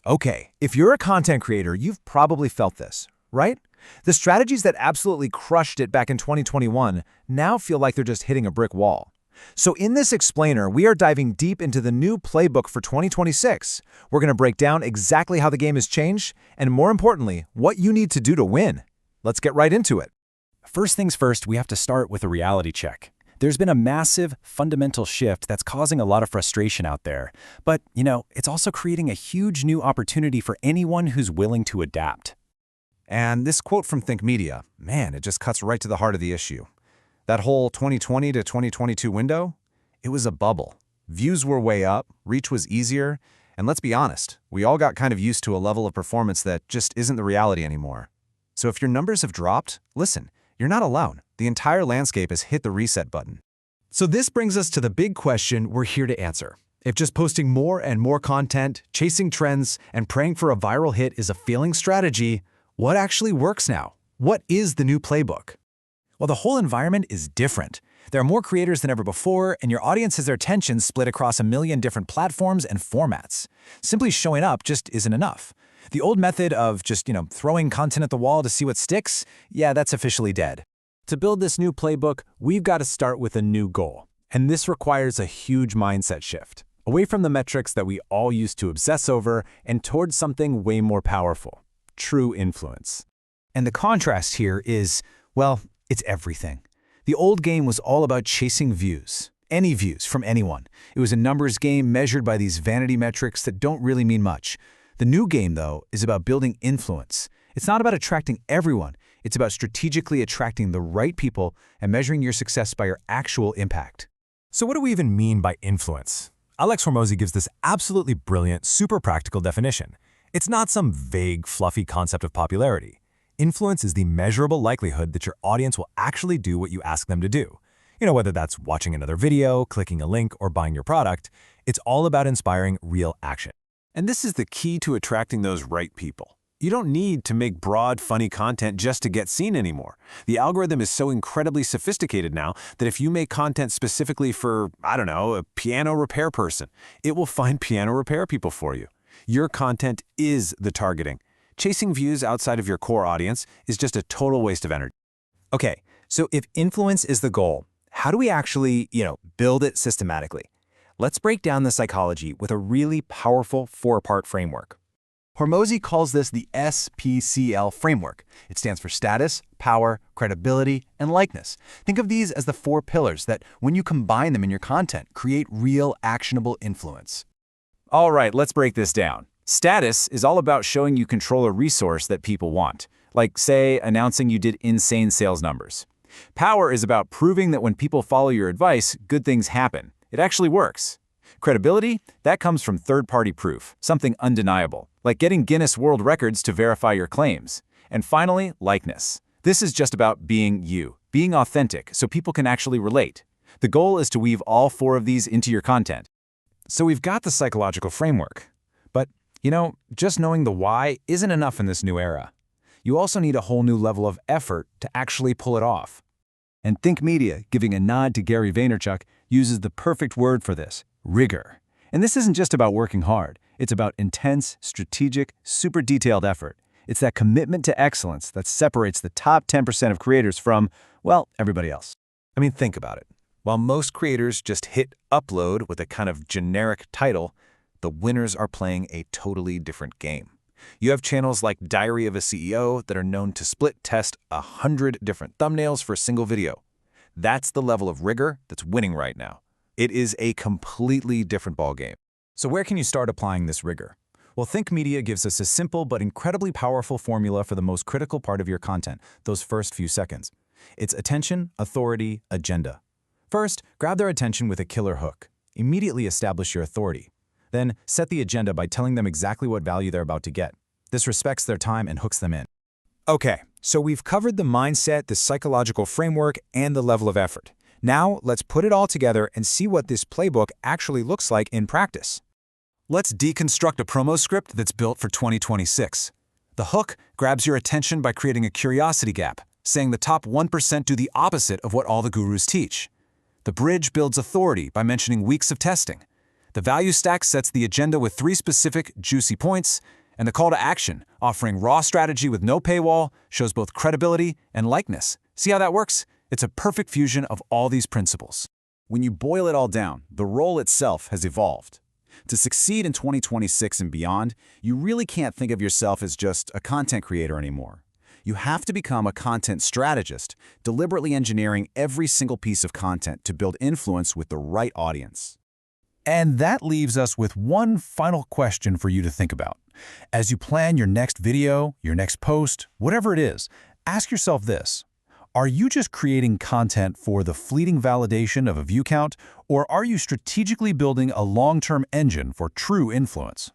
Okay, if you're a content creator, you've probably felt this, right? The strategies that absolutely crushed it back in 2021 now feel like they're just hitting a brick wall. So in this explainer, we are diving deep into the new playbook for 2026. We're going to break down exactly how the game has changed, and more importantly, what you need to do to win. Let's get right into it. First things first, we have to start with a reality check. There's been a massive, fundamental shift that's causing a lot of frustration out there. But, it's also creating a huge new opportunity for anyone who's willing to adapt. And this quote from Think Media, man, it just cuts right to the heart of the issue. That whole 2020 to 2022 window, it was a bubble. Views were way up, reach was easier, and let's be honest, we all got kind of used to a level of performance that just isn't the reality anymore. So if your numbers have dropped, listen, you're not alone. The entire landscape has hit the reset button. So this brings us to the big question we're here to answer. If just posting more and more content, chasing trends, and praying for a viral hit is a failing strategy, what actually works now? What is the new playbook? Well, the whole environment is different. There are more creators than ever before, and your audience has their attention split across a million different platforms and formats. Simply showing up just isn't enough. The old method of just, throwing content at the wall to see what sticks, yeah, that's officially dead. To build this new playbook, we've got to start with a new goal. And this requires a huge mindset shift, away from the metrics that we all used to obsess over and towards something way more powerful, true influence. And the contrast here is, well, it's everything. The old game was all about chasing views, any views from anyone. It was a numbers game measured by these vanity metrics that don't really mean much. The new game, though, is about building influence. It's not about attracting everyone. It's about strategically attracting the right people and measuring your success by your actual impact. So what do we even mean by influence? Alex Hormozi gives this absolutely brilliant, super practical definition. It's not some vague, fluffy concept of popularity. Influence is the measurable likelihood that your audience will actually do what you ask them to do. Whether that's watching another video, clicking a link, or buying your product, it's all about inspiring real action. And this is the key to attracting those right people. You don't need to make broad, funny content just to get seen anymore. The algorithm is so incredibly sophisticated now that if you make content specifically for, a piano repair person, it will find piano repair people for you. Your content is the targeting. Chasing views outside of your core audience is just a total waste of energy. Okay, so if influence is the goal, how do we actually, build it systematically? Let's break down the psychology with a really powerful 4-part framework. Hormozi calls this the SPCL framework. It stands for status, power, credibility, and likeness. Think of these as the 4 pillars that, when you combine them in your content, create real actionable influence. All right, let's break this down. Status is all about showing you control a resource that people want, like, say, announcing you did insane sales numbers. Power is about proving that when people follow your advice, good things happen. It actually works. Credibility, that comes from third-party proof, something undeniable, like getting Guinness World Records to verify your claims. And finally, likeness. This is just about being you, being authentic so people can actually relate. The goal is to weave all 4 of these into your content. So we've got the psychological framework. But, just knowing the why isn't enough in this new era. You also need a whole new level of effort to actually pull it off. And Think Media, giving a nod to Gary Vaynerchuk, uses the perfect word for this: rigor. And this isn't just about working hard. It's about intense, strategic, super detailed effort. It's that commitment to excellence that separates the top 10% of creators from, well, everybody else. I mean, think about it. While most creators just hit upload with a kind of generic title, the winners are playing a totally different game. You have channels like Diary of a CEO that are known to split test 100 different thumbnails for a single video. That's the level of rigor that's winning right now. It is a completely different ballgame. So where can you start applying this rigor? Well, Think Media gives us a simple but incredibly powerful formula for the most critical part of your content, those first few seconds. It's attention, authority, agenda. First, grab their attention with a killer hook. Immediately establish your authority. Then, set the agenda by telling them exactly what value they're about to get. This respects their time and hooks them in. Okay, so we've covered the mindset, the psychological framework, and the level of effort. Now, let's put it all together and see what this playbook actually looks like in practice. Let's deconstruct a promo script that's built for 2026. The hook grabs your attention by creating a curiosity gap, saying the top 1% do the opposite of what all the gurus teach. The bridge builds authority by mentioning weeks of testing. The value stack sets the agenda with 3 specific, juicy points, and the call to action, offering raw strategy with no paywall, shows both credibility and likeness. See how that works? It's a perfect fusion of all these principles. When you boil it all down, the role itself has evolved. To succeed in 2026 and beyond, you really can't think of yourself as just a content creator anymore. You have to become a content strategist, deliberately engineering every single piece of content to build influence with the right audience. And that leaves us with one final question for you to think about. As you plan your next video, your next post, whatever it is, ask yourself this. Are you just creating content for the fleeting validation of a view count, or are you strategically building a long-term engine for true influence?